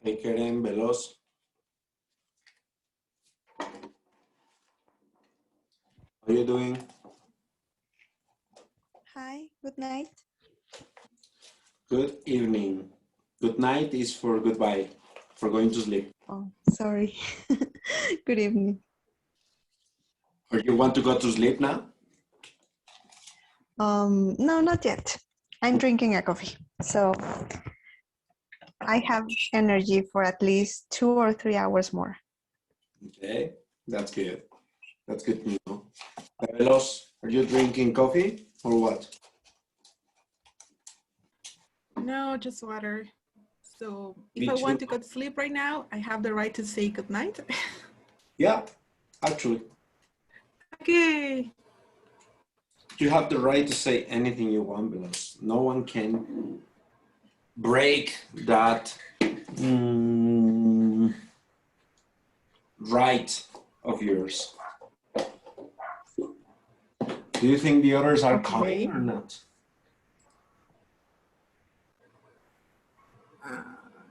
Hey, Keren, Veloz. How are you doing? Hi, good night. Good evening. Good night is for goodbye, for going to sleep. Oh, sorry. Good evening. Or you want to go to sleep now? No, not yet. I'm drinking a coffee, so I have energy for at least 2 or 3 hours more. Okay, that's good. That's good to know. Veloz, are you drinking coffee or what? No, just water. So if Me I want too. to go to sleep right now, I have the right to say good night. Yeah, actually. Okay. You have the right to say anything you want, Veloz. No one can break that right of yours. Do you think the others are Okay. coming or not?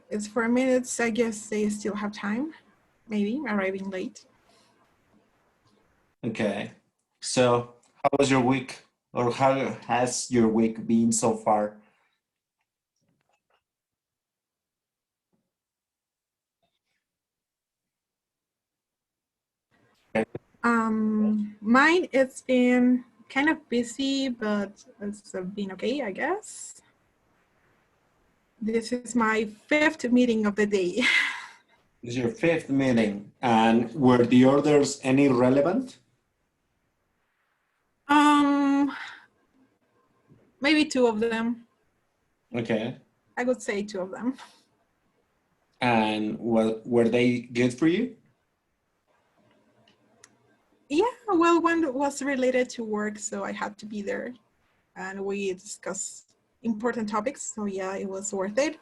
It's 4 minutes. I guess they still have time. Maybe arriving late. Okay. So, how was your week? Or how has your week been so far? Mine, it's been kind of busy, but it's been okay, I guess. This is my 5th meeting of the day. This is your 5th meeting, and were the orders any relevant? Maybe 2 of them. Okay. I would say 2 of them. And were they good for you? Yeah, well, one was related to work, so I had to be there. And we discussed important topics, so yeah, it was worth it.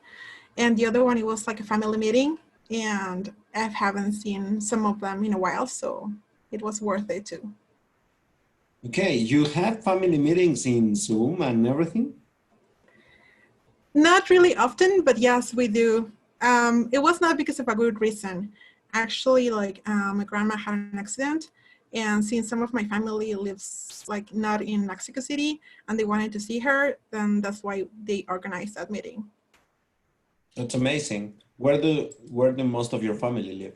And the other one, it was like a family meeting, and I haven't seen some of them in a while, so it was worth it too. Okay, you have family meetings in Zoom and everything? Not really often, but yes, we do. It was not because of a good reason. Actually, like my grandma had an accident, and since some of my family lives like not in Mexico City and they wanted to see her, then that's why they organized that meeting. That's amazing. Where do most of your family live?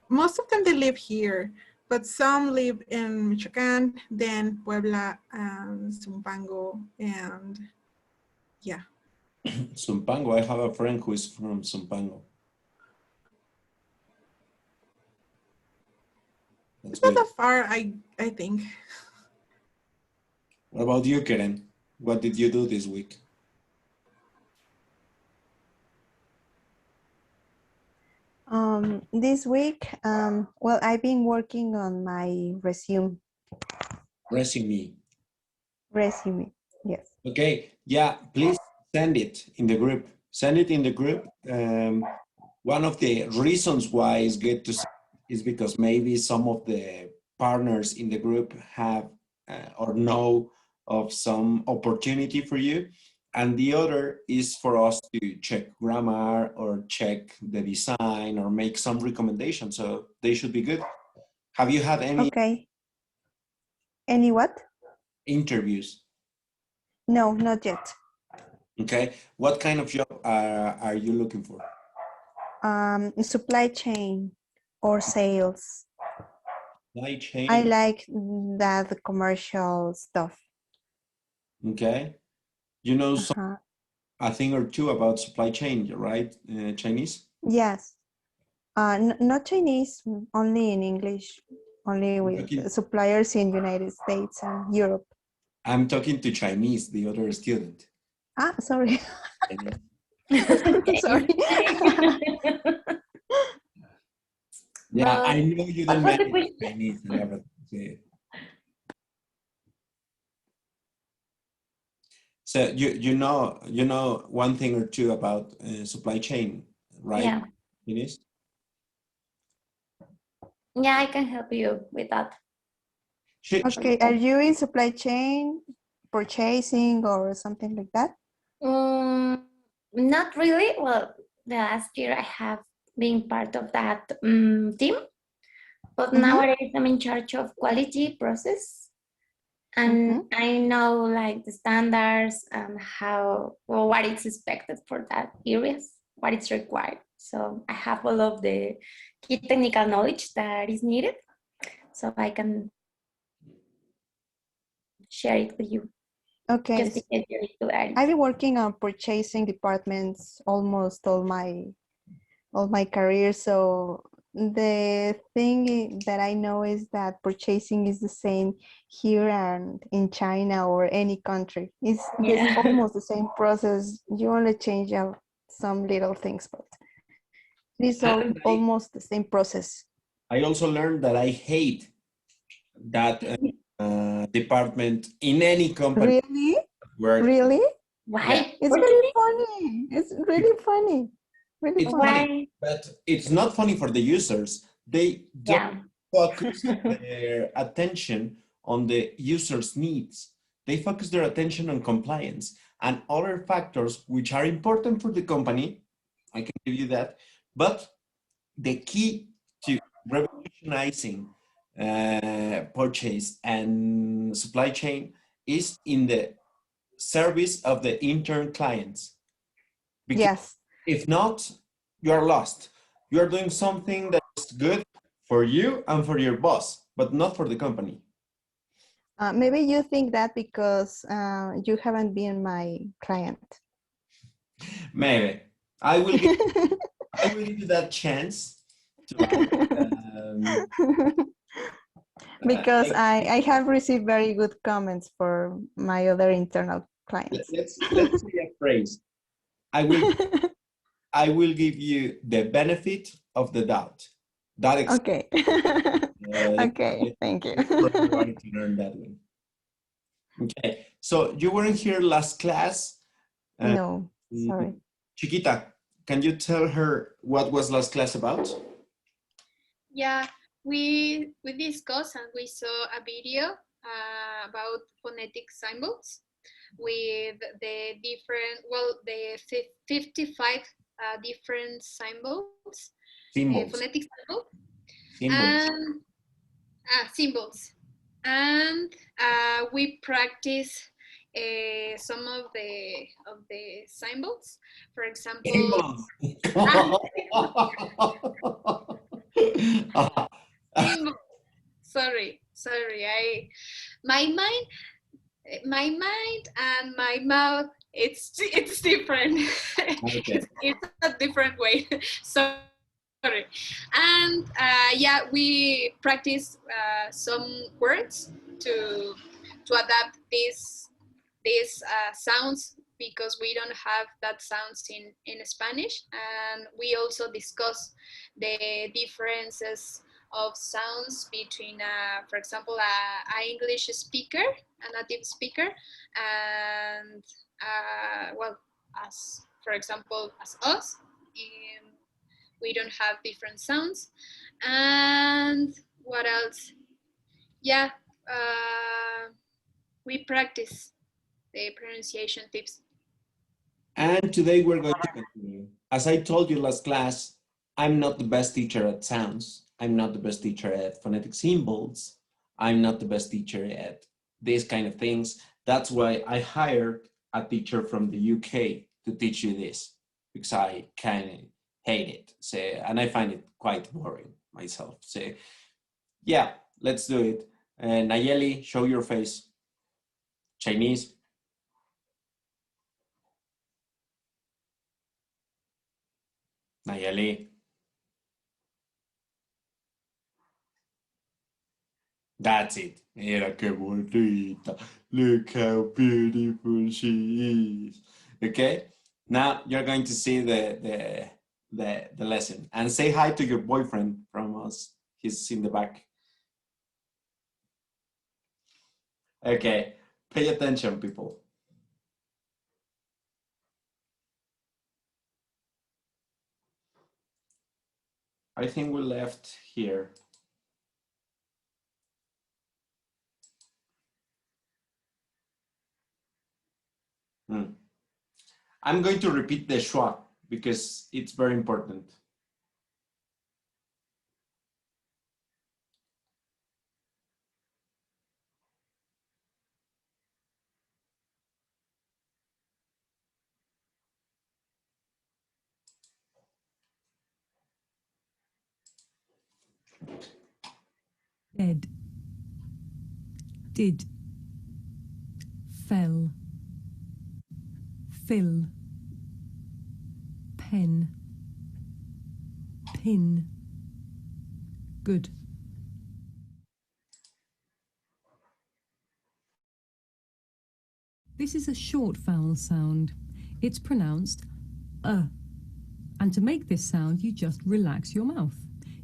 Most of them, they live here, but some live in Michoacan, then Puebla and Zumpango, and yeah. Zumpango. I have a friend who is from Zumpango. That's It's not good. that far, I think. What about you, Keren? What did you do this week? This week, well, I've been working on my resume. Resume. Yes. Okay, yeah, please send it in the group. Send it in the group. One of the reasons why it's good to send is because maybe some of the partners in the group have or know of some opportunity for you. And the other is for us to check grammar or check the design or make some recommendations. So they should be good. Have you had any Okay. Any what? interviews? No, not yet. Okay. What kind of job are you looking for? Supply chain or sales. Supply chain. I like that commercial stuff. Okay. You know a thing or two about supply chain, right? Chinese? Yes. Not Chinese, only in English, only with suppliers in United States and Europe. I'm talking to Chinese, the other student. Ah, sorry. Okay. Sorry. Yeah, I know you What don't was the manage question? Chinese and everything. So you know one thing or two about supply chain, right? Yeah. Chinese? Yeah, I can help you with that. Okay, are you in supply chain, purchasing, or something like that? Not really. Well, the last year I have been part of that team, but Mhm. nowadays I'm in charge of quality process, and Mhm. I know like the standards and how, well, what is expected for that areas, what is required. So I have all of the key technical knowledge that is needed, so I can share it with you Okay. just in case you need to add I've it. been working on purchasing departments almost all my career. So the thing that I know is that purchasing is the same here and in China or any country. It's this Yeah. almost the same process. You only change out some little things, but it is all And almost the same process. I also learned that I hate that department in any company Really? where, Really? yeah, Why? It's What do you very think? funny. It's really funny. Really it's funny. funny, Why? but it's not funny for the users. They don't Yeah. focus their attention on the user's needs. They focus their attention on compliance and other factors which are important for the company. I can give you that. But the key to revolutionizing purchase and supply chain is in the service of the intern clients. Because Yes. if not, you are lost. You are doing something that is good for you and for your boss, but not for the company. Maybe you think that because you haven't been my client. Maybe I will give you that chance to um, Because like, I have received very good comments for my other internal clients. let's say a phrase. I will I will give you the benefit of the doubt. That Okay. Okay, thank you. it's for everybody to learn that way. Okay, so you weren't here last class. Uh, No, sorry. Chiquita, can you tell her what was last class about? Yeah, we discussed and we saw a video about phonetic symbols with the different, well, the 55 different symbols, Symbols. phonetic symbol, Symbols. and symbols. And we practice some of the symbols. For example, Symbols. symbol. Sorry. My mind my mind and my mouth, it's different. Okay. It's a different way. Sorry. And yeah, we practice some words to adapt these sounds, because we don't have that sounds in Spanish. And we also discuss the differences of sounds between, for example, a English speaker, a native speaker, and well, as for example, as us, we don't have different sounds. And what else? Yeah, we practice the pronunciation tips. And today we're going to continue. As I told you last class, I'm not the best teacher at sounds. I'm not the best teacher at phonetic symbols. I'm not the best teacher at these kind of things. That's why I hired a teacher from the UK to teach you this, because I kind of hate it. So, and I find it quite boring myself. So yeah, let's do it. Nayeli, show your face. Chinese. Nayeli. That's it. Mira qué bonita. Look how beautiful she is. Okay. Now you're going to see the lesson, and say hi to your boyfriend from us. He's in the back. Okay. Pay attention, people. I think we left here. I'm going to repeat the schwa. because it's very important. Dead, did, fell, fill, pen, pin. Good. This is a short vowel sound. It's pronounced and to make this sound you just relax your mouth.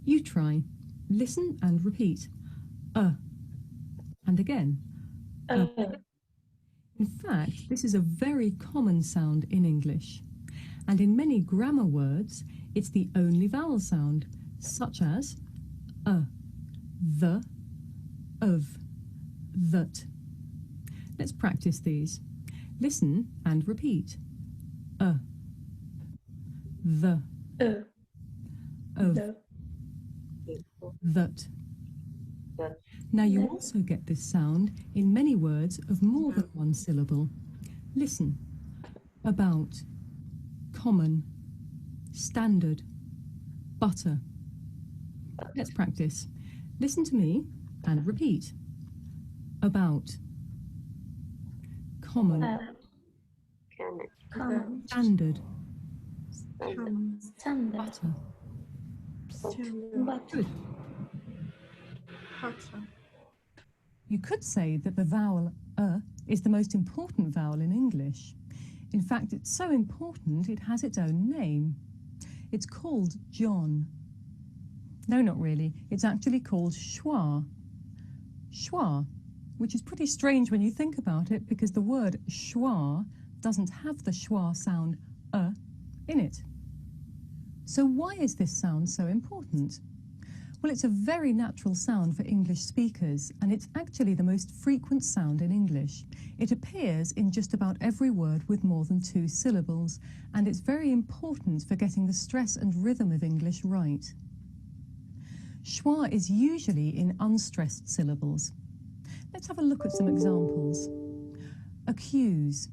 You try. Listen and repeat. And again. In fact, this is a very common sound in English. And in many grammar words, it's the only vowel sound, such as the, of, that. Let's practice these. Listen and repeat. The, of, that. Now you also get this sound in many words of more than one syllable. Listen. About, common, standard, butter. Let's practice. Listen to me and repeat. About, common, standard, butter. Good. You could say that the vowel is the most important vowel in English. In fact, it's so important it has its own name. It's called John. No, not really. It's actually called schwa. Schwa, which is pretty strange when you think about it because the word schwa doesn't have the schwa sound in it. So why is this sound so important? Well, it's a very natural sound for English speakers, and it's actually the most frequent sound in English. It appears in just about every word with more than 2 syllables, and it's very important for getting the stress and rhythm of English right. Schwa is usually in unstressed syllables. Let's have a look at some examples. Accuse,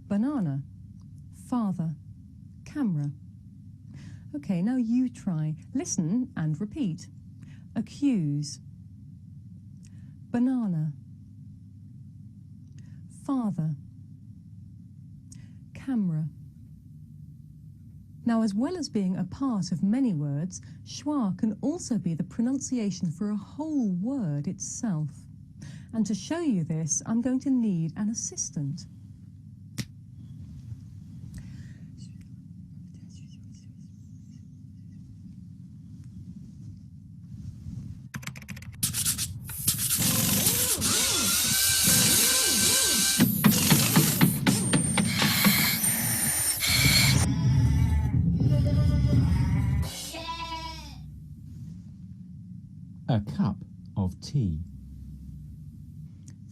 banana, father, camera. Okay, now you try. Listen and repeat. Accuse, banana, father, camera. Now, as well as being a part of many words, schwa can also be the pronunciation for a whole word itself. And to show you this, I'm going to need an assistant. A cup of tea.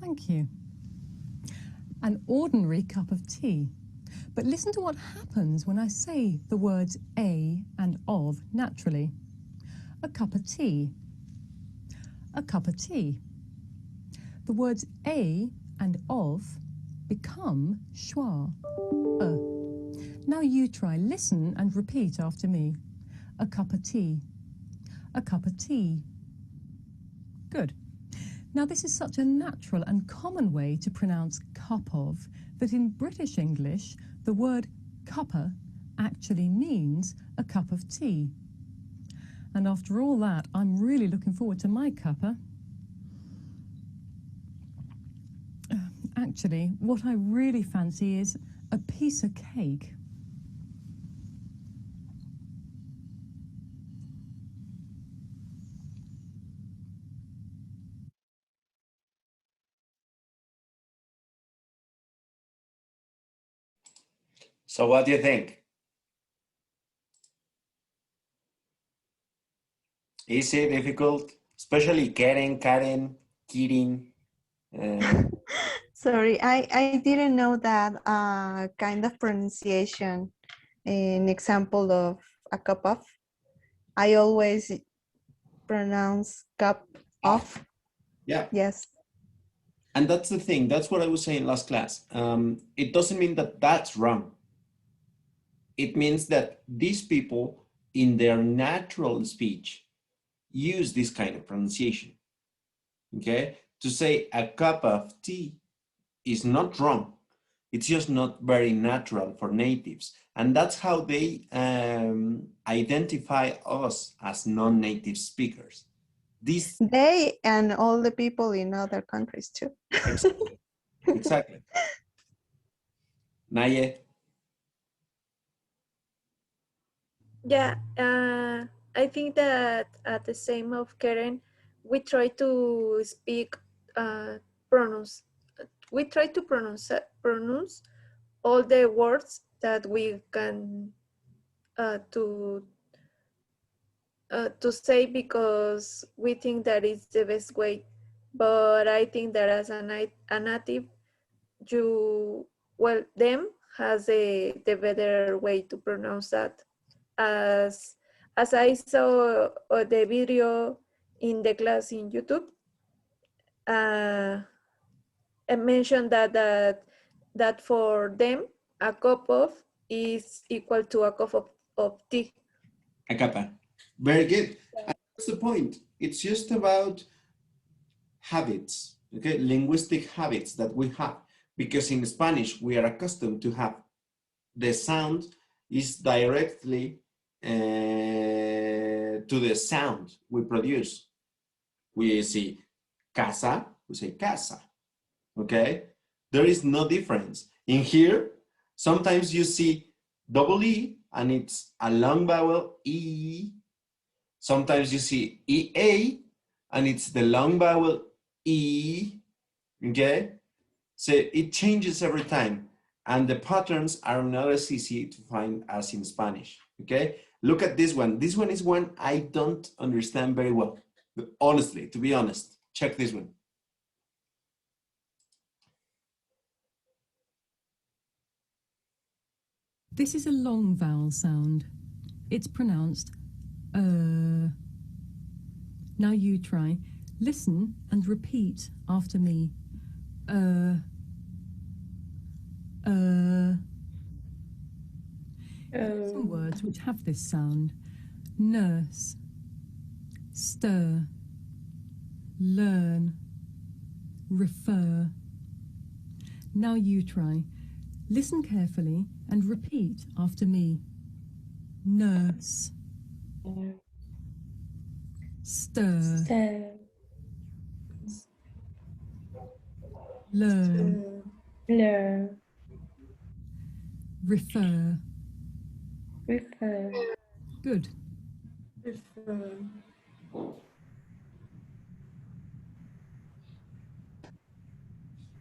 Thank you. An ordinary cup of tea. But listen to what happens when I say the words a and of naturally. A cup of tea. A cup of tea. The words a and of become schwa. Now you try. Listen and repeat after me. A cup of tea. A cup of tea. Good. Now this is such a natural and common way to pronounce cup of that in British English the word cuppa actually means a cup of tea. And after all that, I'm really looking forward to my cuppa. Actually, what I really fancy is a piece of cake. So what do you think? Easy, difficult? Especially Karen, Kirin. Sorry, I didn't know that kind of pronunciation. an example of a cup of. I always pronounce cup of. Yeah. Yes. And that's the thing. That's what I was saying last class. It doesn't mean that that's wrong. It means that these people, in their natural speech, use this kind of pronunciation. Okay? To say a cup of tea is not wrong. It's just not very natural for natives. And that's how they identify us as non-native speakers. They and all the people in other countries too. Exactly. Exactly. Naye? Yeah, I think that at the same of Karen, we try to speak, pronounce. We try to pronounce all the words that we can to say, because we think that is the best way. But I think that as a native, you, well, them has the better way to pronounce that. As I saw the video in the class in YouTube, I mentioned that for them, a cup of is equal to a cup of tea. A capa. Very good. And that's the point. It's just about habits, okay? Linguistic habits that we have. Because in Spanish, we are accustomed to have the sound is directly to the sound we produce. We see casa, we say casa, okay? There is no difference. In here, sometimes you see double E and it's a long vowel E. Sometimes you see EA and it's the long vowel E, okay? So it changes every time. And the patterns are not as easy to find as in Spanish, okay? Look at this one. This one is one I don't understand very well. Honestly, to be honest, check this one. This is a long vowel sound. It's pronounced Now you try. Listen and repeat after me. Some words which have this sound. Nurse, stir, learn, refer. Now you try. Listen carefully and repeat after me. Nurse, stir, learn, refer. Good.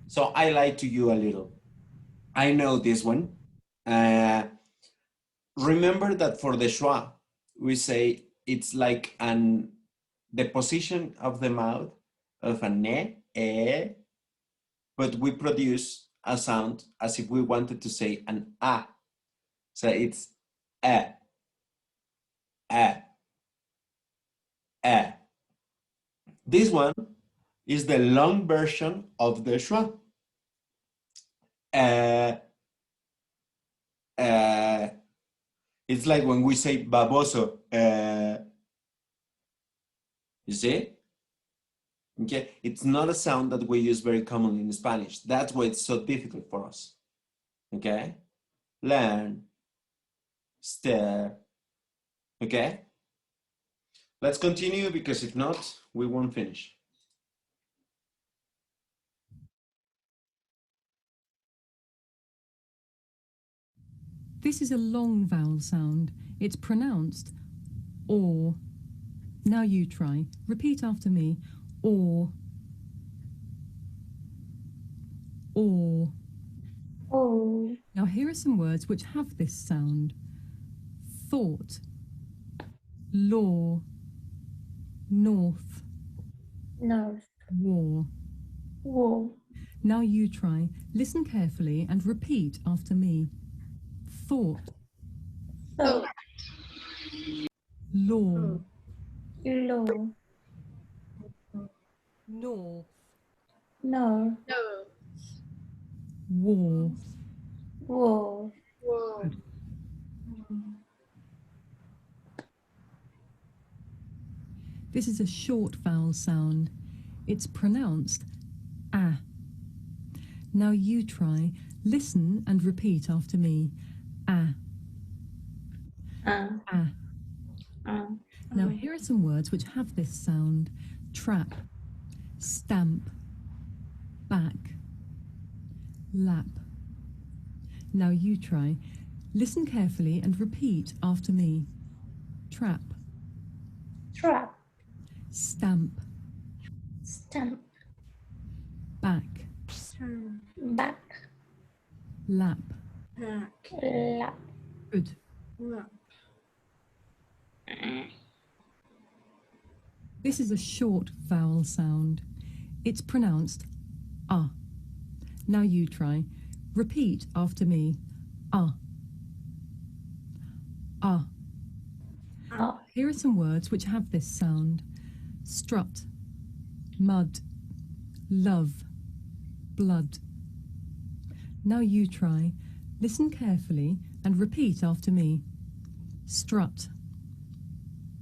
So I lied to you a little. I know this one. Remember that for the schwa, we say it's like the position of the mouth of a ne, but we produce a sound as if we wanted to say an a. So it's a. This one is the long version of the schwa. It's like when we say baboso. You see? Okay, it's not a sound that we use very commonly in Spanish. That's why it's so difficult for us. Okay? Learn, stare. Okay? Let's continue because if not, we won't finish. This is a long vowel sound. It's pronounced or. Now you try. Repeat after me. Or. Or. Now here are some words which have this sound. Thought, law, north, war. Now you try. Listen carefully and repeat after me. Thought, So, Law. low, North. no, No. War. whoa, Whoa. This is a short vowel sound. It's pronounced ah. Now you try. Listen and repeat after me. Ah, uh, ah. uh, Now here are some words which have this sound. Trap, stamp, back, lap. Now you try. Listen carefully and repeat after me. Trap, trap, stamp, stamp, back, back, lap. lap, Good. This is a short vowel sound. It's pronounced ah. Now you try. Repeat after me. Ah. Ah. oh, Here are some words which have this sound. Strut, mud, love, blood. Now you try. Listen carefully and repeat after me. Strut,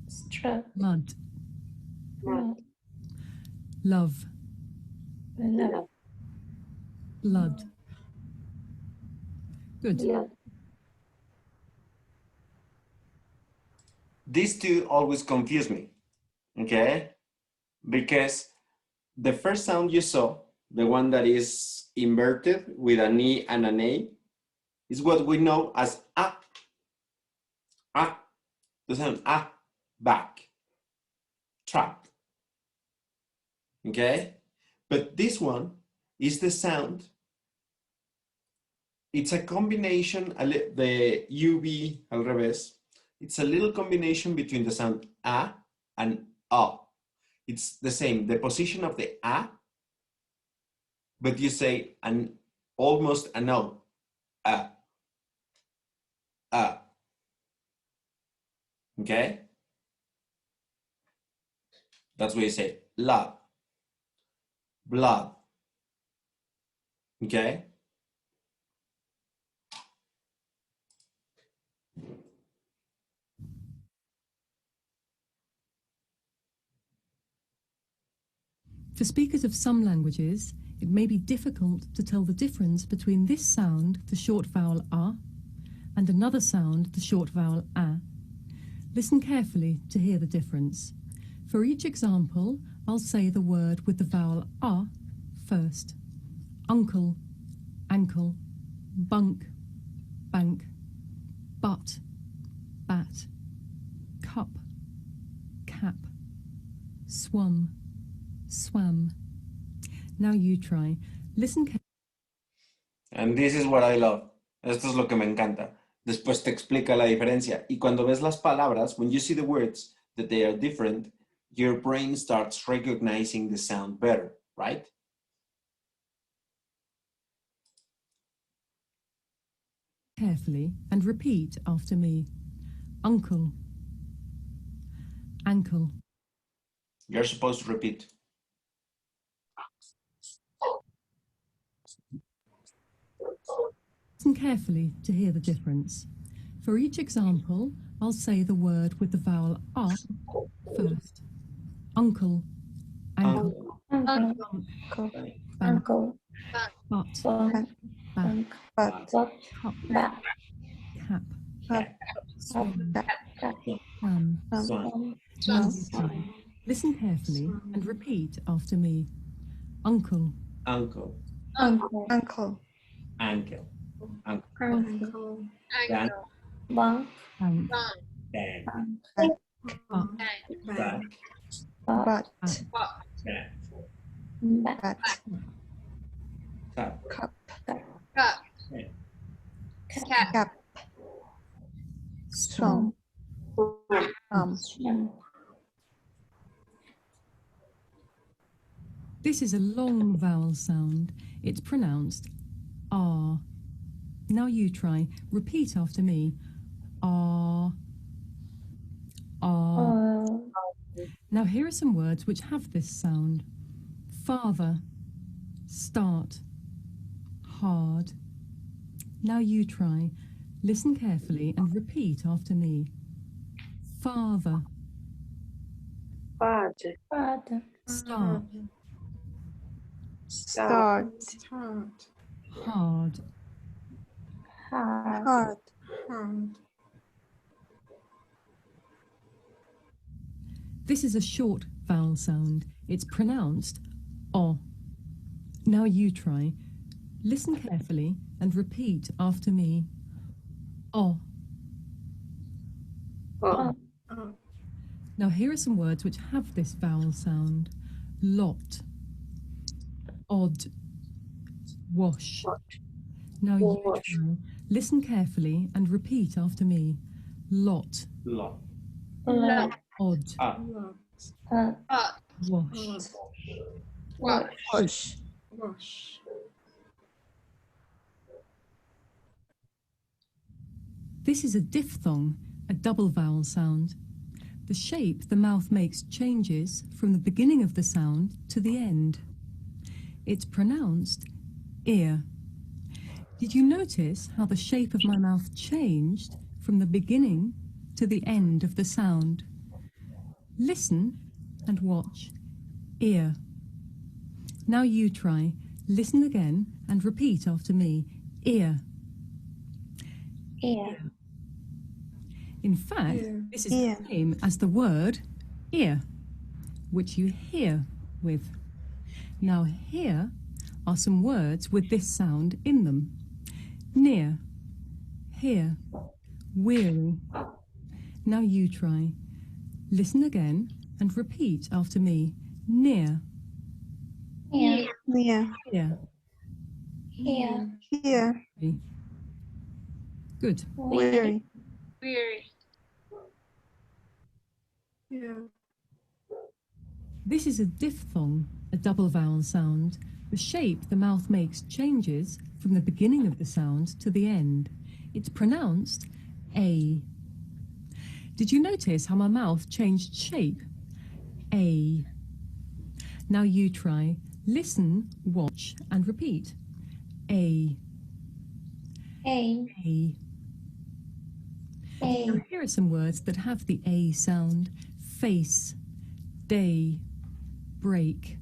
strut, mud, mud, love, love, blood. Good. blood, These two always confuse me, okay? Because the first sound you saw, the one that is inverted with an E and an A, is what we know as ah. Ah, the sound ah, back, trap, okay? But this one is the sound, it's a combination, the UV al revés, it's a little combination between the sound a and a. It's the same, the position of the a, but you say an almost an o, a, a, okay? That's what you say, love, blood, okay? For speakers of some languages, it may be difficult to tell the difference between this sound, the short vowel a, and another sound, the short vowel a. Listen carefully to hear the difference. For each example, I'll say the word with the vowel a first. Uncle, ankle, bunk, bank, butt, bat, cup, cap, swum, swam. Now you try. Listen carefully. And this is what I love. Esto es lo que me encanta. Después te explica la diferencia. Y cuando ves las palabras, when you see the words that they are different, your brain starts recognizing the sound better, right? Carefully and repeat after me. Uncle, ankle, You're supposed to repeat. listen carefully to hear the difference. For each example, I'll say the word with the vowel a first. Uncle, ankle, uncle, bank, uncle, butt, bunk, back, But butt, cup, back, cap, swim, cap, swam. Swan. Now you try. Listen carefully and repeat after me. Uncle, Uncle, uncle, uncle, ankle, uncle, uncle, bank, bunk, bank, bang, butt, back, but back, back, back, but tap, cup, Cup. Cap. cap, swam. swam. This is a long vowel sound. It's pronounced ah. Now you try. Repeat after me. ah, ah. Now here are some words which have this sound. Father, start, hard. Now you try. Listen carefully and repeat after me. Father, Father. Father. start, Start. Start. hard. Hard. Hard. Hard. This is a short vowel sound. It's pronounced o. Now you try. Listen carefully and repeat after me. O. Oh. Oh. Now here are some words which have this vowel sound. Lot, odd, wash. Now you Wash. try. Listen carefully and repeat after me. Lot, Lot. Lot. odd, Lot. wash. Wash. Wash. Wash. This is a diphthong, a double vowel sound. The shape the mouth makes changes from the beginning of the sound to the end. It's pronounced ear. Did you notice how the shape of my mouth changed from the beginning to the end of the sound? Listen and watch. Ear. Now you try. Listen again and repeat after me. Ear. Ear. In fact, Ear. this is Ear. the same as the word ear, which you hear with. Now here are some words with this sound in them. Near, here, weary. Now you try. Listen again and repeat after me. Near, Ear. Near. here. Here. Here. Good. Weary. Weary. Yeah. This is a diphthong, a double vowel sound. The shape the mouth makes changes from the beginning of the sound to the end. It's pronounced A. Did you notice how my mouth changed shape? A. Now you try. Listen, watch, and repeat. A. A. A. A. Now here are some words that have the A sound. Face, day, break.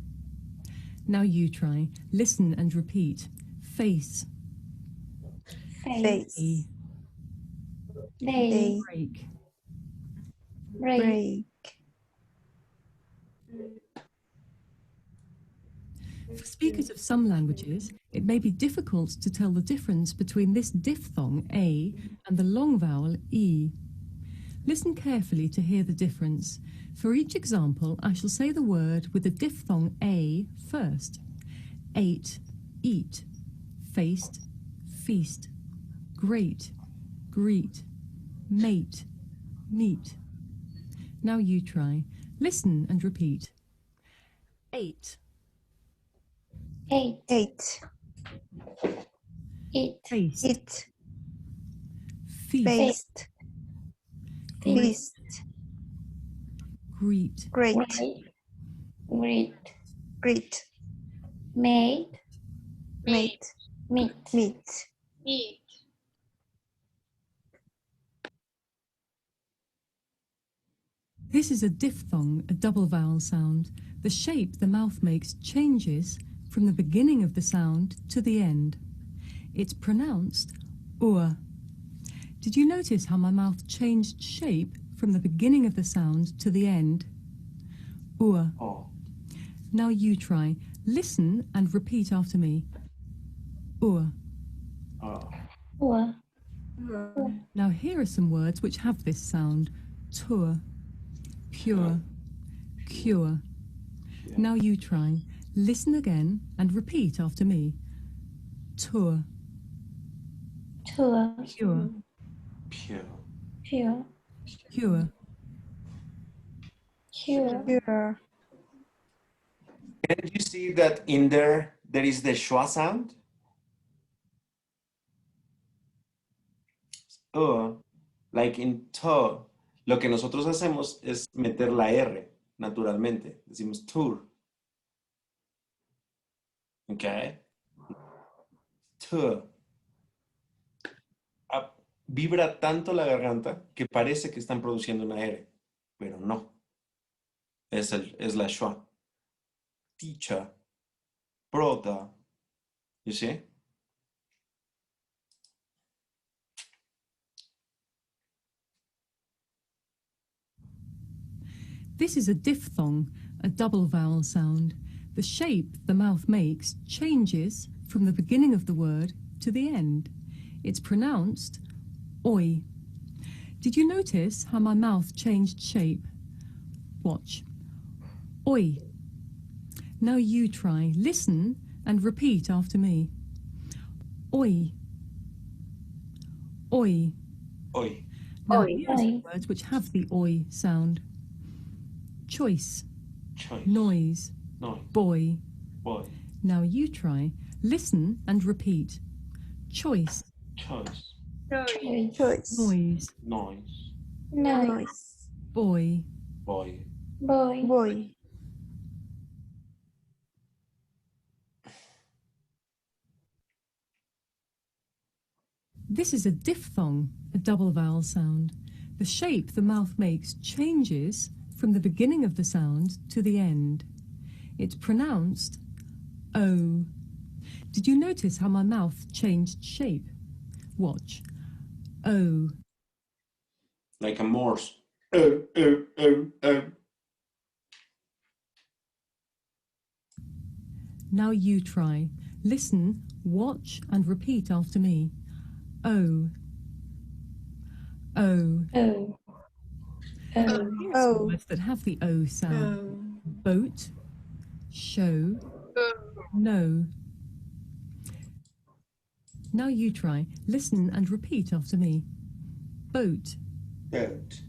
Now you try. Listen and repeat. Face, Face. A, Day. Day. break. Break. Break. For speakers of some languages, it may be difficult to tell the difference between this diphthong A and the long vowel E. Listen carefully to hear the difference. For each example, I shall say the word with the diphthong A first. Ate, eat, faced, feast, great, greet, mate, meet. Now you try. Listen and repeat. Ate, Eight. Eight. Eat. faced, Eat. feast, Faced. Feast. greet, Great. Great. Greet. Great. Made. Mate. Meet. Meat. Eat. This is a diphthong, a double vowel sound. The shape the mouth makes changes from the beginning of the sound to the end. It's pronounced ur. Did you notice how my mouth changed shape from the beginning of the sound to the end? Ur. Oh. Now you try. Listen and repeat after me. Ur. Oh. Ur. Now here are some words which have this sound. Tur, pure, cure. Now you try. Listen again and repeat after me. Tur, Tour. pure, Pure. Pure. cure. Cure. Pure. Can you see that in there is the schwa sound? Like in to, lo que nosotros hacemos es meter la R naturalmente. Decimos tour. ¿Ok? To. Vibra tanto la garganta que parece que están produciendo una R, pero no. Es la schwa. Teacher. Brother. You see? This is a diphthong, a double vowel sound. The shape the mouth makes changes from the beginning of the word to the end. It's pronounced oi. Did you notice how my mouth changed shape? Watch. Oi. Now you try. Listen and repeat after me. Oi. Oi. Oi. Now Oi. here are some words which have the oi sound. Choice. Choice. Noise. Noise. Boy. Boy. Now you try. Listen and repeat. Choice. Choice. Choice. Noise. Noise. Noise. Boy. Boy. Boy. This is a diphthong, a double vowel sound. The shape the mouth makes changes from the beginning of the sound to the end. It's pronounced O. Did you notice how my mouth changed shape? Watch. O. Like a Morse. Oh, oh, oh, oh. Now you try. Listen, watch and repeat after me. O. O. Oh. Here are some Oh. words that have the O sound. Boat. Show. No. Now you try. Listen and repeat after me. Boat. Boat.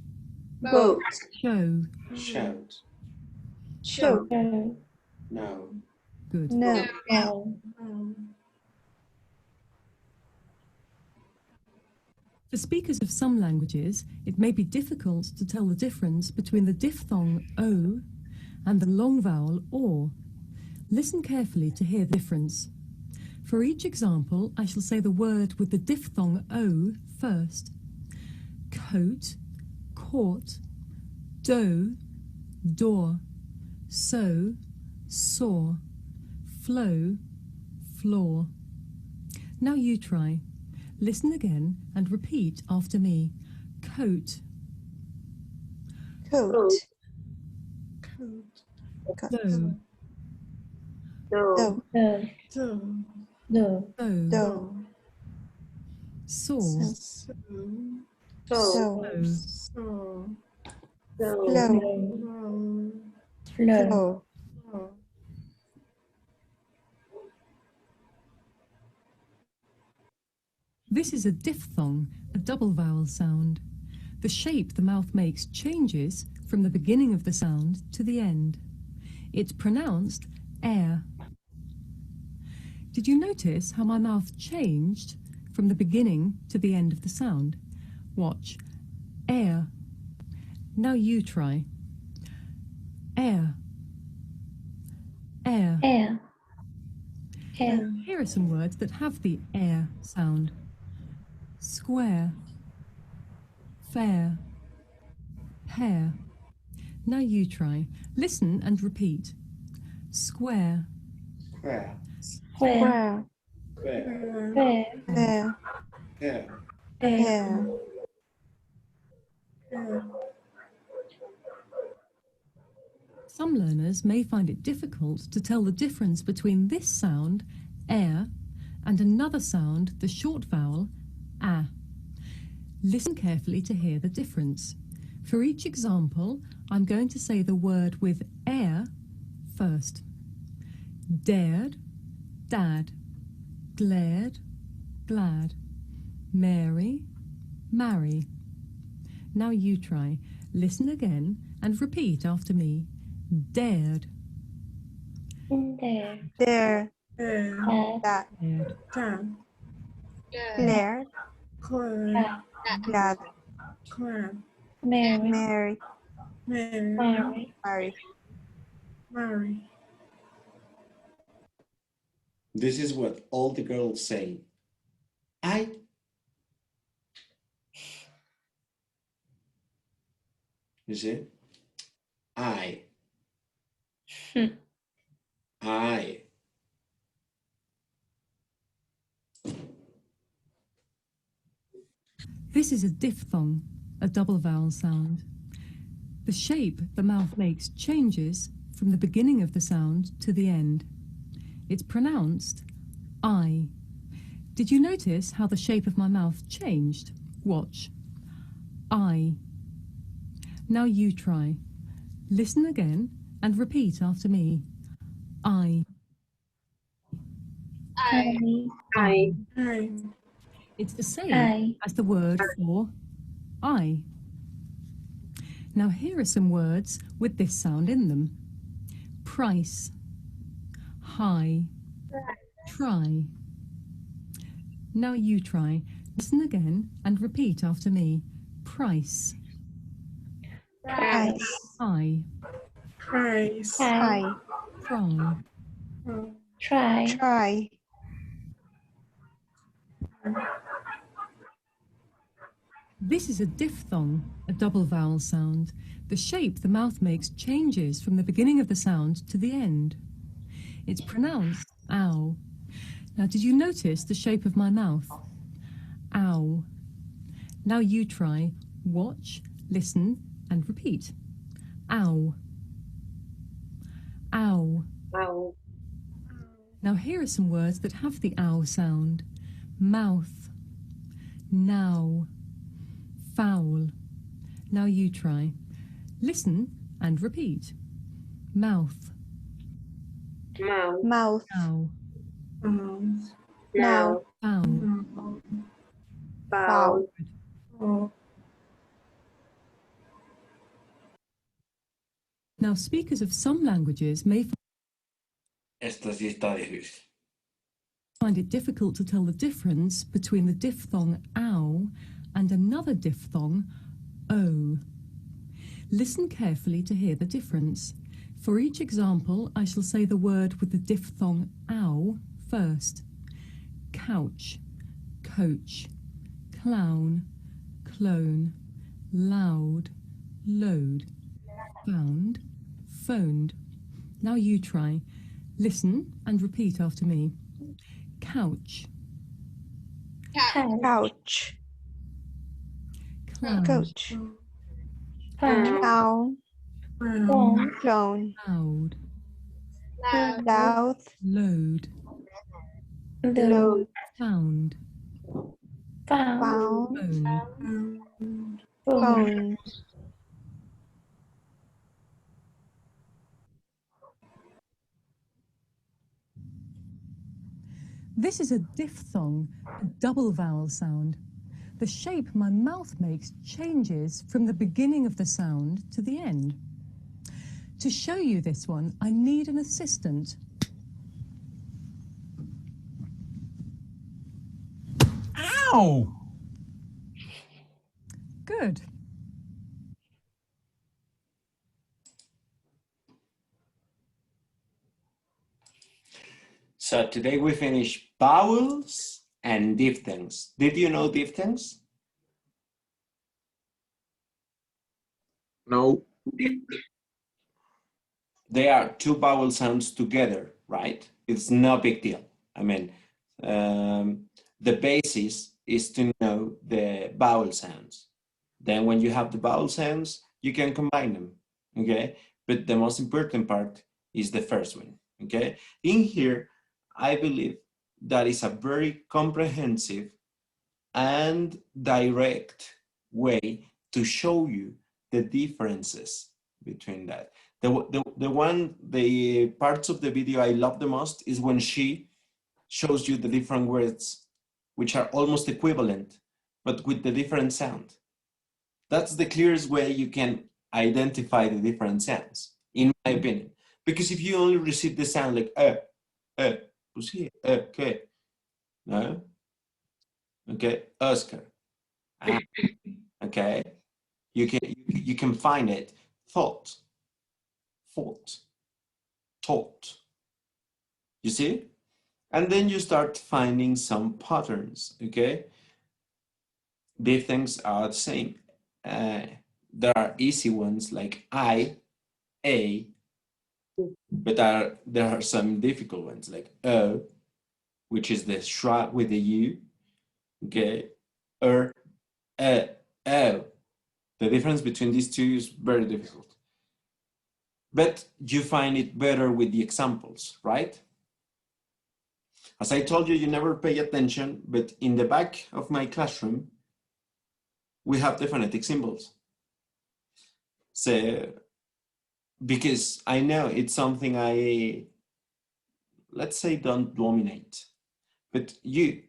Boat. Show. Shout. Show. Oh. No. Good. No. Oh. For speakers of some languages, it may be difficult to tell the difference between the diphthong O and the long vowel OR. Listen carefully to hear the difference. For each example, I shall say the word with the diphthong O first. Coat, court, dough, door, sew, saw, flow, floor. Now you try. Listen again and repeat after me. Coat, Coat. dough, Dough. No. sew, Dough. saw, Sow. flow. Flow. Flow. Flow. This is a diphthong, a double vowel sound. The shape the mouth makes changes from the beginning of the sound to the end. It's pronounced air. Did you notice how my mouth changed from the beginning to the end of the sound? Watch. Air. Now you try. Air. Air. Air. Air. Here are some words that have the air sound. Square. Fair. Hair. Now you try. Listen and repeat. Square. Where? Where? Square. Where? Where? Hair. Where? Hair. Some learners may find it difficult to tell the difference between this sound, air, and another sound, the short vowel, a. Listen carefully to hear the difference. For each example, I'm going to say the word with air first. Dared, dad, glared, glad, Mary, marry. Now you try. Listen again and repeat after me. Dared, There. There. That. That. dared, Glare. That. Glad. Claire. Mary. Mary, Mary. Mary. Mary. Mary. This is what all the girls say. I. You see? I. I. This is a diphthong, a double vowel sound. The shape the mouth makes changes from the beginning of the sound to the end. It's pronounced I. Did you notice how the shape of my mouth changed? Watch. I. Now you try. Listen again and repeat after me. I. I. I. I. It's the same I. as the word for I. Now here are some words with this sound in them. Price, high, try. Now you try. Listen again and repeat after me. Price, Price, high, Price. high, try. Try. try. This is a diphthong, a double vowel sound. The shape the mouth makes changes from the beginning of the sound to the end. It's pronounced ow. Now, did you notice the shape of my mouth? Ow. Now you try. Watch, listen, and repeat. Ow. Ow. Ow. Now here are some words that have the ow sound. Mouth. Now. Foul. Now you try. Listen and repeat. Mouth. Mouth. Mouth, Now. now, Foul. foul. Oh. Now speakers of some languages may Esto sí está difícil. find it difficult to tell the difference between the diphthong ow and another diphthong o. Listen carefully to hear the difference. For each example, I shall say the word with the diphthong ow first. Couch, coach, clown, clone, loud, load, found, phoned. Now you try. Listen and repeat after me. Couch, Couch, clown, coach, Found. town, Phone. clone, loud, loud, load, load, found, Found. found, phone. phone. This is a diphthong, a double vowel sound. The shape my mouth makes changes from the beginning of the sound to the end. To show you this one, I need an assistant. Ow! Good. So today we finish vowels and diphthongs. Did you know diphthongs? No. They are two vowel sounds together, right? It's no big deal. I mean, the basis is to know the vowel sounds. Then when you have the vowel sounds, you can combine them, okay? But the most important part is the first one, okay? In here, I believe that is a very comprehensive and direct way to show you the differences between that. The parts of the video I love the most is when she shows you the different words which are almost equivalent, but with the different sound. That's the clearest way you can identify the different sounds, in my opinion. Because if you only receive the sound like pues sí, ¿qué? No? Okay, Oscar. Okay, you can find it. Thought, thought, taught. You see? And then you start finding some patterns, okay? These things are the same. There are easy ones like I, A, but there are some difficult ones like O, which is the schwa with the U, okay? O. The difference between these two is very difficult. But you find it better with the examples, right? As I told you, you never pay attention, but in the back of my classroom, we have the phonetic symbols. So, because I know it's something let's say, don't dominate. But you,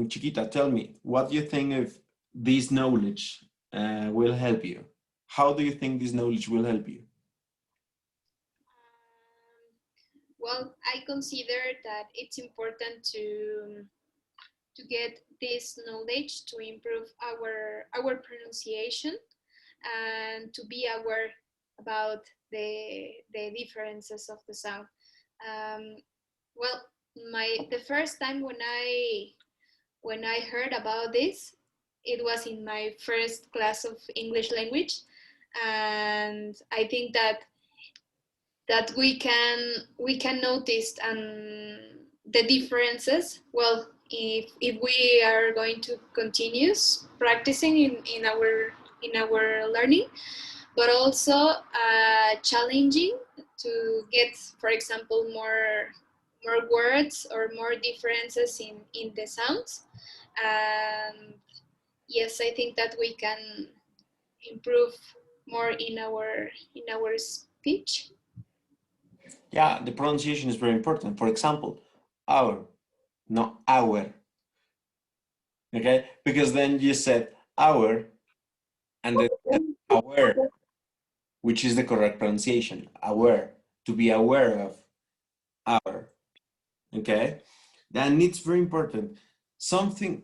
Chiquita, tell me, what do you think of this knowledge will help you? How do you think this knowledge will help you? Well, I consider that it's important to get this knowledge to improve our pronunciation and to be aware about the differences of the sound. Well, the first time when I heard about this, it was in my first class of English language, and I think that we can notice the differences. Well, if we are going to continue practicing in our learning, but also challenging to get, for example, more words or more differences in the sounds. And yes, I think that we can improve more in our speech. Yeah, the pronunciation is very important. For example, our, not our. Okay, because then you said our and then aware, which is the correct pronunciation. Aware, to be aware of our. Okay, and it's very important. Something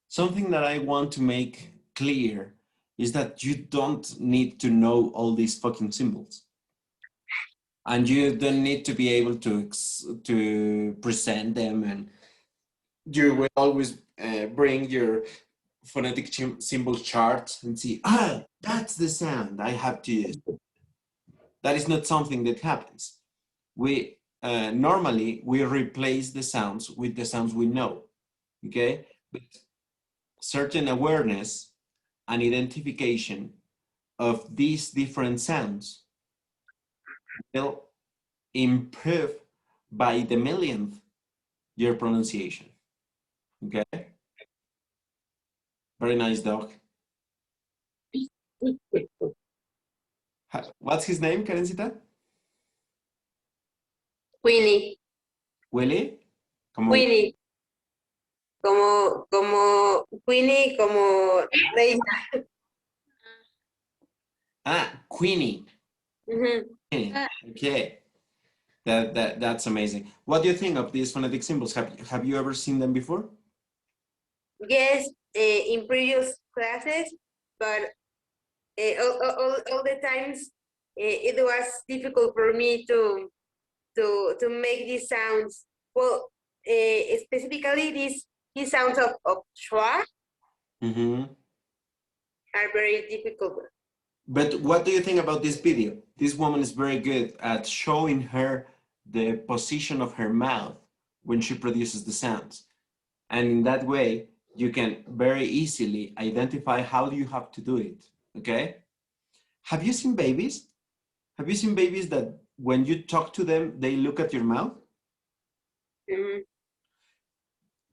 something that I want to make clear is that you don't need to know all these fucking symbols. And you don't need to be able to present them, and you will always bring your phonetic symbol chart and see, that's the sound I have to use. That is not something that happens. We normally we replace the sounds with the sounds we know, okay? But certain awareness and identification of these different sounds will improve by the millionth your pronunciation. Okay? Very nice, dog. What's his name, Karencita? Winnie. Willie? Winnie. Como Winnie, como reina. Queenie. Mm-hmm. Okay. That's amazing. What do you think of these phonetic symbols? Have you ever seen them before? Yes, in previous classes, but all the times it was difficult for me to make these sounds. Well, specifically these sounds of schwa are very difficult. But what do you think about this video? This woman is very good at showing her the position of her mouth when she produces the sounds. And in that way, you can very easily identify how you have to do it, okay? Have you seen babies? Have you seen babies that when you talk to them, they look at your mouth? Mm-hmm.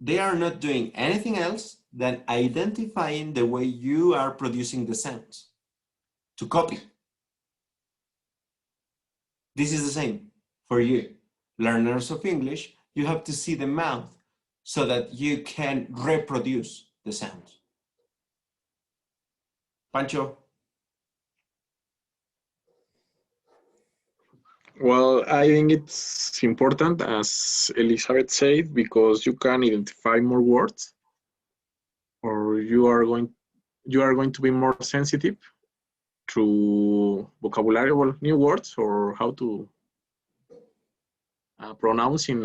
They are not doing anything else than identifying the way you are producing the sounds to copy. This is the same for you. Learners of English, you have to see the mouth so that you can reproduce the sounds. Pancho? Well, I think it's important, as Elizabeth said, because you can identify more words, or you are going you are going to be more sensitive through vocabulary or new words, or how to pronounce in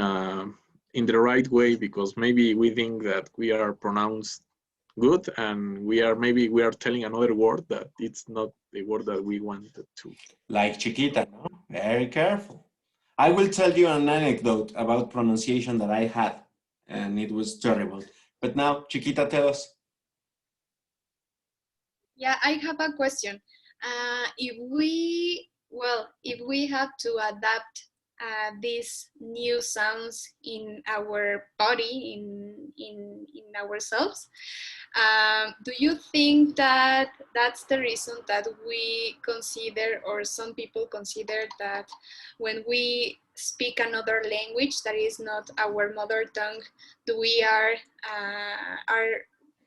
the right way, because maybe we think that we are pronounced good and we are telling another word that it's not the word that we wanted to. Like chiquita, no? Very careful. I will tell you an anecdote about pronunciation that I had, and it was terrible. But now, Chiquita, tell us. Yeah, I have a question. If we have to adapt these new sounds in our body, in ourselves, do you think that that's the reason that we consider, or some people consider, that when we speak another language that is not our mother tongue, do we are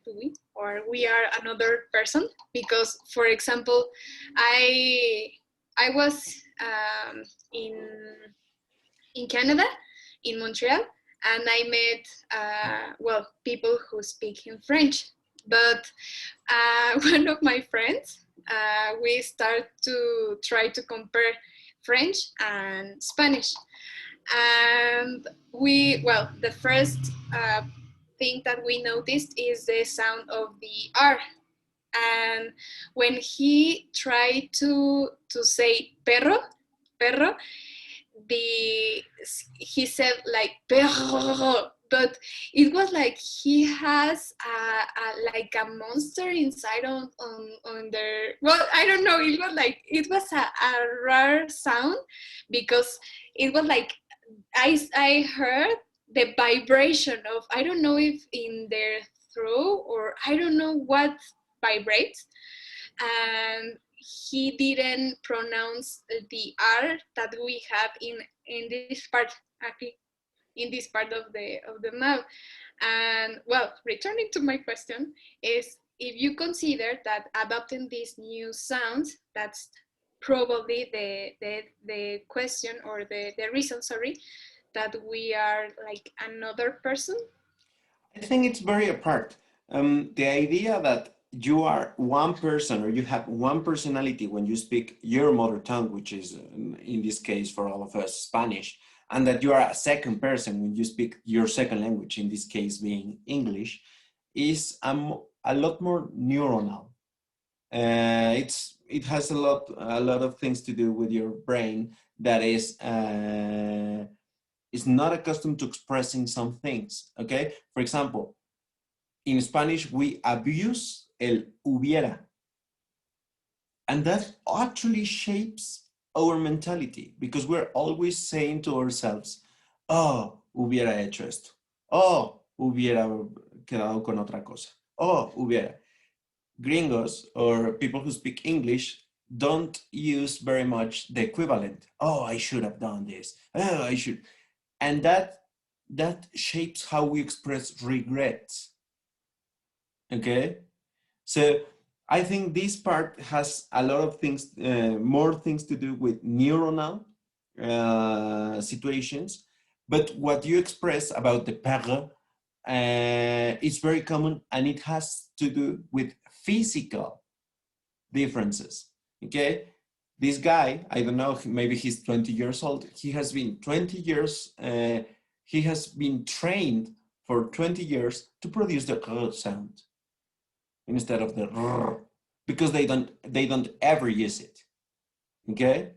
do we, or we are another person? Because, for example, I was in Canada, in Montreal, and I met people who speak in French. But one of my friends, we start to try to compare French and Spanish, and the first thing that we noticed is the sound of the R. And when he tried to say perro, he said like perro, but it was like he has like a monster inside on there. Well, I don't know. It was a rare sound, because it was like I heard the vibration of, I don't know if in their throat, or I don't know what vibrates, and he didn't pronounce the R that we have in this part, actually, in this part of the mouth. And well, returning to my question, is if you consider that adopting these new sounds, that's probably the question, or the reason, sorry, that we are like another person. I think it's very apart. The idea that you are one person, or you have one personality when you speak your mother tongue, which is in this case for all of us Spanish, and that you are a second person when you speak your second language, in this case being English, is a lot more neuronal. It has a lot of things to do with your brain that is not accustomed to expressing some things. Okay, for example, in Spanish we abuse el hubiera, and that actually shapes our mentality, because we're always saying to ourselves, oh, hubiera hecho esto, oh, hubiera quedado con otra cosa, oh, hubiera. Gringos, or people who speak English, don't use very much the equivalent. Oh, I should have done this. Oh, I should. And that shapes how we express regrets. Okay? So I think this part has a lot of things, more things to do with neuronal situations. But what you express about the père is very common, and it has to do with physical differences. Okay? This guy, I don't know, maybe he's 20 years old. He has been 20 years, he has been trained for 20 years to produce the r sound instead of the r, because they don't ever use it. Okay?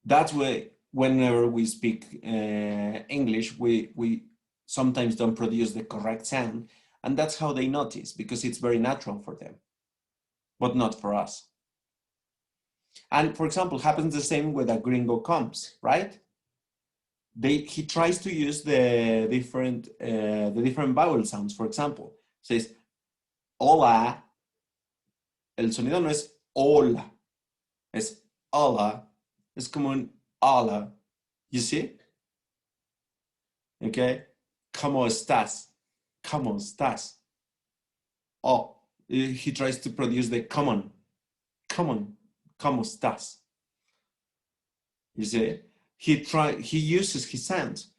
That's why whenever we speak English, we sometimes don't produce the correct sound, and that's how they notice, because it's very natural for them, but not for us. And for example, happens the same with a gringo comes, right? He tries to use the different vowel sounds. For example, says hola. El sonido no es hola, es hola. Es como un hola. You see? Okay. ¿Cómo estás? ¿Cómo estás? Oh, he tries to produce the common. ¿Cómo estás? You see? He uses his sounds.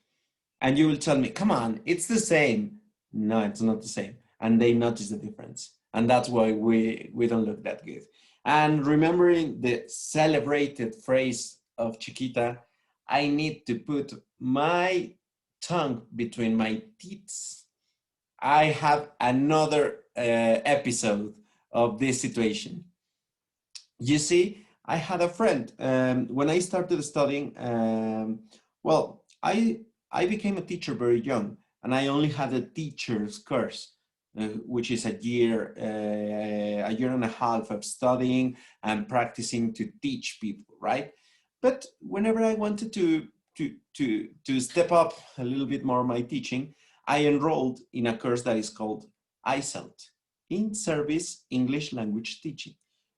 And you will tell me, come on, it's the same. No, it's not the same. And they notice the difference. And that's why we don't look that good. And remembering the celebrated phrase of Chiquita, I need to put my tongue between my teeth. I have another episode of this situation. You see, I had a friend when I started studying. Well, I became a teacher very young, and I only had a teacher's course, which is a year and a half of studying and practicing to teach people, right? But whenever I wanted to step up a little bit more my teaching, I enrolled in a course that is called ISELT, In-Service English Language Teaching,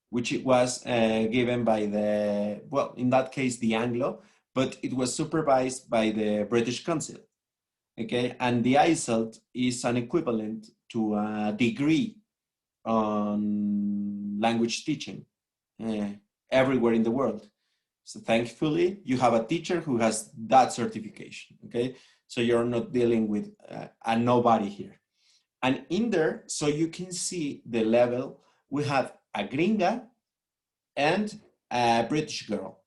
which it was given by the, well, in that case, the Anglo, but it was supervised by the British Council, okay? And the ISELT is an equivalent to a degree on language teaching everywhere in the world. So thankfully, you have a teacher who has that certification, okay? So you're not dealing with a nobody here. And in there, so you can see the level, we have a gringa and a British girl,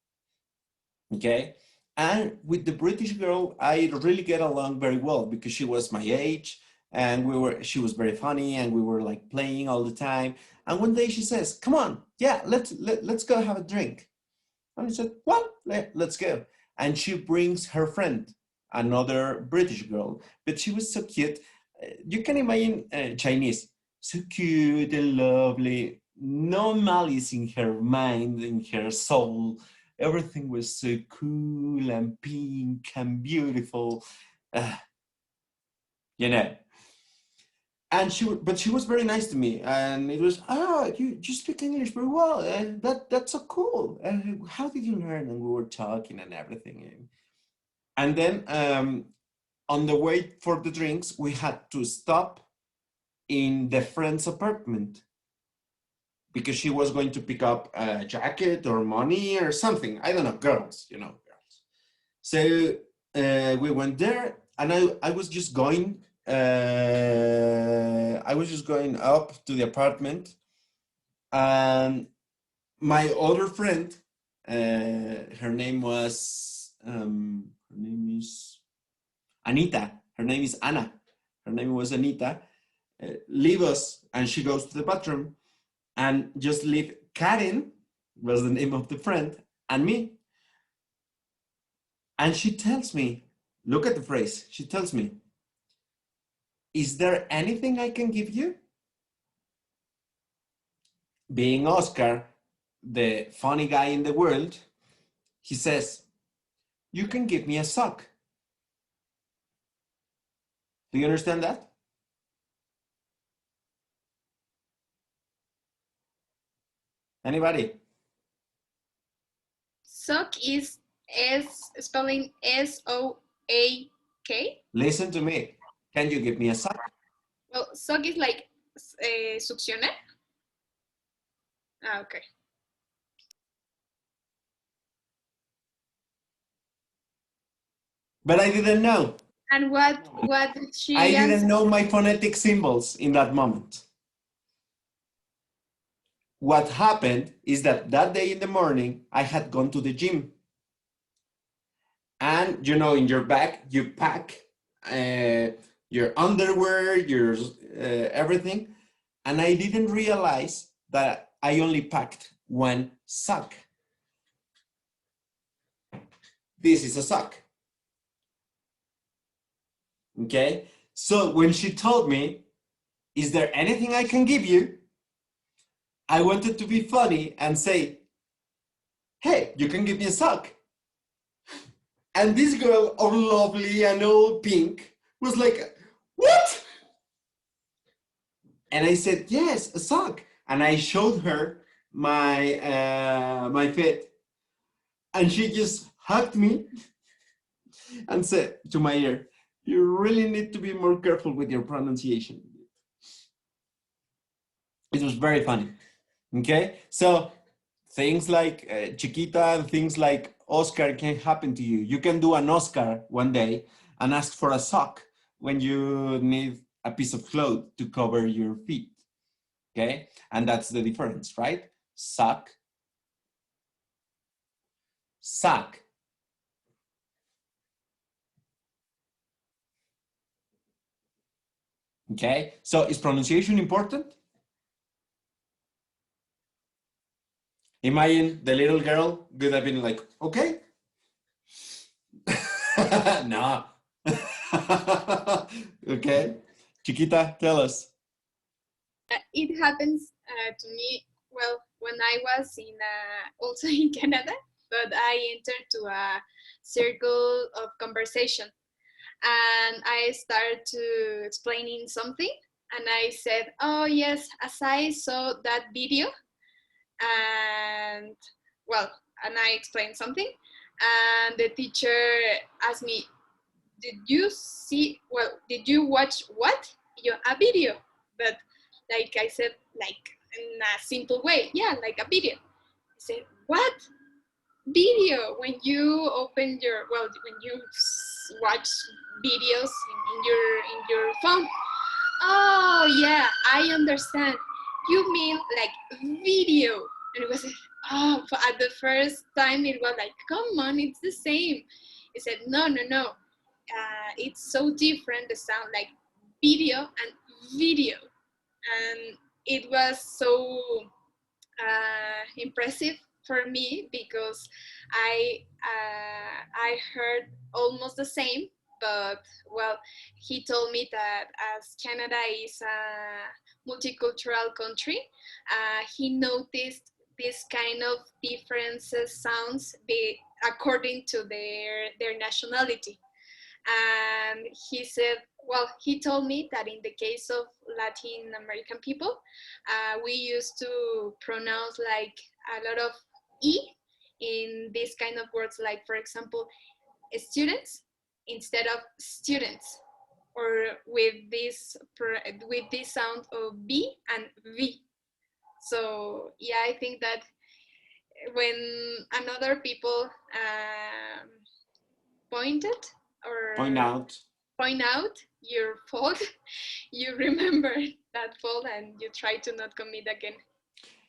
okay? And with the British girl, I really get along very well because she was my age and she was very funny and we were like playing all the time. And one day she says, come on, yeah, let's go have a drink. And I said, well, let's go. And she brings her friend, another British girl, but she was so cute. You can imagine Chinese, so cute and lovely, no malice in her mind, in her soul. Everything was so cool and pink and beautiful, you know. And but she was very nice to me, and it was, you speak English very well, and that's so cool. And how did you learn? And we were talking and everything. And then on the way for the drinks, we had to stop in the friend's apartment because she was going to pick up a jacket or money or something. I don't know, girls, you know, girls. So we went there, and I was just going up to the apartment, and my other friend, her name is Anita. Her name is Anna. Her name was Anita. Leave us, and she goes to the bathroom, and just leave Karen, was the name of the friend, and me. And she tells me, look at the phrase. She tells me, is there anything I can give you? Being Oscar, the funny guy in the world, he says, you can give me a sock. Do you understand that? Anybody? Sock is spelling S-O-A-K. Listen to me. Can you give me a sock? Well, sock is like succionar. Okay. But I didn't know. And what did she I answer? didn't know my phonetic symbols in that moment. What happened is that day in the morning, I had gone to the gym. And, you know, in your bag, you pack your underwear, your everything. And I didn't realize that I only packed one sock. This is a sock. Okay? So when she told me, is there anything I can give you? I wanted to be funny and say, hey, you can give me a sock. And this girl, all lovely and all pink, was like, what? And I said, yes, a sock. And I showed her my my feet. And she just hugged me and said to my ear, you really need to be more careful with your pronunciation. It was very funny. Okay, so things like Chiquita and things like Oscar can happen to you. You can do an Oscar one day and ask for a sock when you need a piece of cloth to cover your feet. Okay, and that's the difference, right? Suck, suck. Okay, so is pronunciation important? Imagine the little girl could have been like, okay. No. Okay, Chiquita, tell us. It happens to me, well, when I was in also in Canada, but I entered to a circle of conversation and I started to explaining something and I said, oh yes, as I saw that video and well, and I explained something and the teacher asked me, did you see, well, did you watch what? A video. But like I said, like in a simple way, yeah, like a video. I said, what? Video? When you open your, well, when you watch videos in your phone. Oh yeah, I understand. You mean like video? And it was oh, at the first time it was like, come on, it's the same. He said, no. It's so different, the sound, like video and video. And it was so impressive for me because I heard almost the same, but well, he told me that as Canada is a multicultural country, he noticed this kind of differences sounds according to their nationality. And he said, well, he told me that in the case of Latin American people, we used to pronounce like a lot of E in this kind of words, like for example, students instead of students, or with this sound of B and V. So yeah, I think that when another people pointed or point out your fault, you remember that fault and you try to not commit again.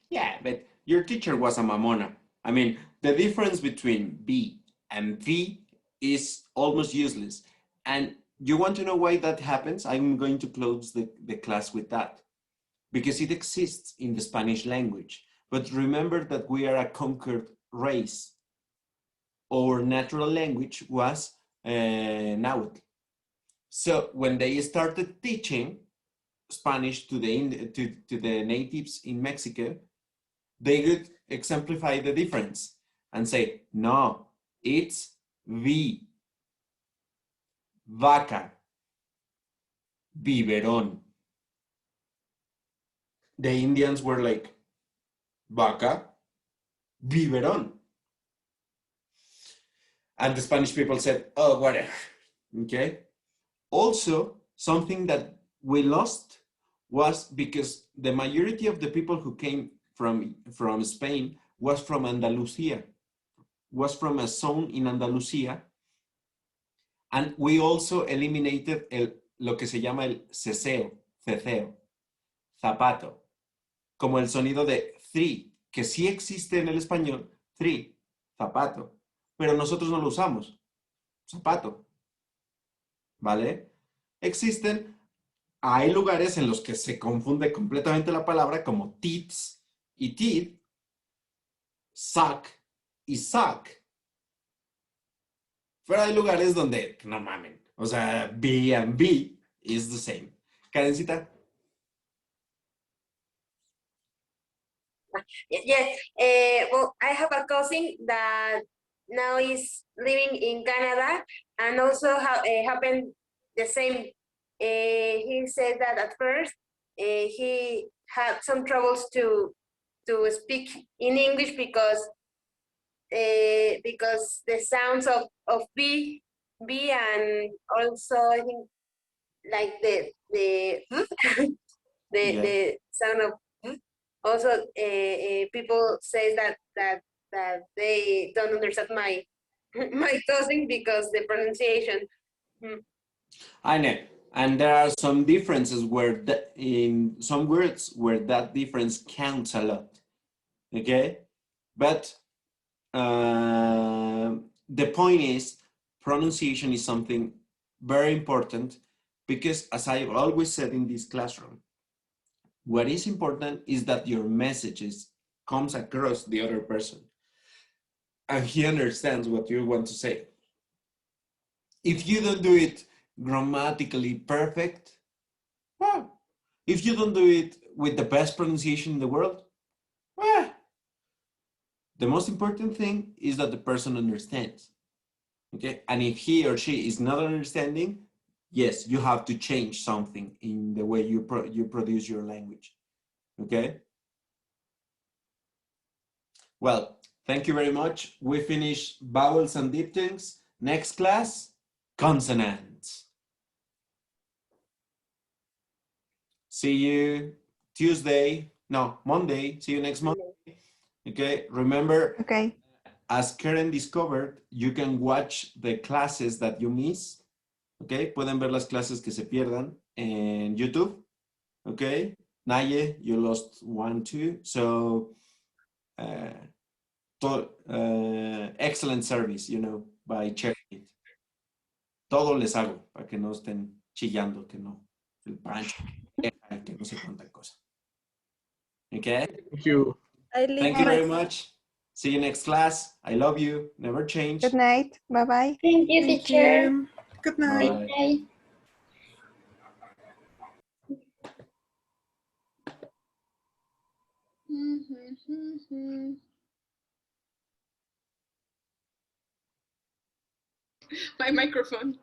Yeah, but your teacher was a mamona. I mean, the difference between B and V is almost useless. And you want to know why that happens? I'm going to close the class with that. Because it exists in the Spanish language. But remember that we are a conquered race. Our natural language was Nahuatl. So when they started teaching Spanish to the natives in Mexico, they would exemplify the difference and say, no, it's V, vaca, biberón. The Indians were like, vaca, biberón. And the Spanish people said, oh, whatever, okay? Also, something that we lost was because the majority of the people who came from Spain was from Andalusia, was from a zone in Andalusia. And we also eliminated lo que se llama el ceceo, zapato, como el sonido de three, que sí existe en el español, three, zapato, pero nosotros no lo usamos, zapato, ¿vale? Hay lugares en los que se confunde completamente la palabra como tits y teeth, suck y suck. Pero hay lugares donde, no mamen, o sea, B and B is the same. Karencita. Yes, well, I have a cousin that now is living in Canada and also happened the same. He said that at first he had some troubles to speak in English because the sounds of B and also I think like the the sound of also people say that they don't understand my my cousin because the pronunciation. I know. And there are some differences where in some words where that difference counts a lot. Okay, but the point is, pronunciation is something very important because, as I've always said in this classroom, what is important is that your messages comes across the other person and he understands what you want to say. If you don't do it grammatically perfect, well, if you don't do it with the best pronunciation in the world, well, the most important thing is that the person understands. Okay, and if he or she is not understanding, yes, you have to change something in the way you produce your language. Okay. Well, thank you very much. We finished vowels and diphthongs. Next class, consonants. See you Tuesday. No, Monday. See you next Monday. Okay. Remember, Okay. as Karen discovered, you can watch the classes that you miss. Okay. Pueden ver las clases que se pierdan en YouTube. Okay. Naye, you lost 1, 2. So, excellent service, you know, by Checkmate. Todo les hago para que no estén chillando, que no, el pancho, que no sé cuánta cosa. Okay? Thank you. I leave Thank you my very much. See you next class. I love you. Never change. Good night. Bye-bye. Thank you, Thank teacher. you. Good night. Bye. Bye. My microphone.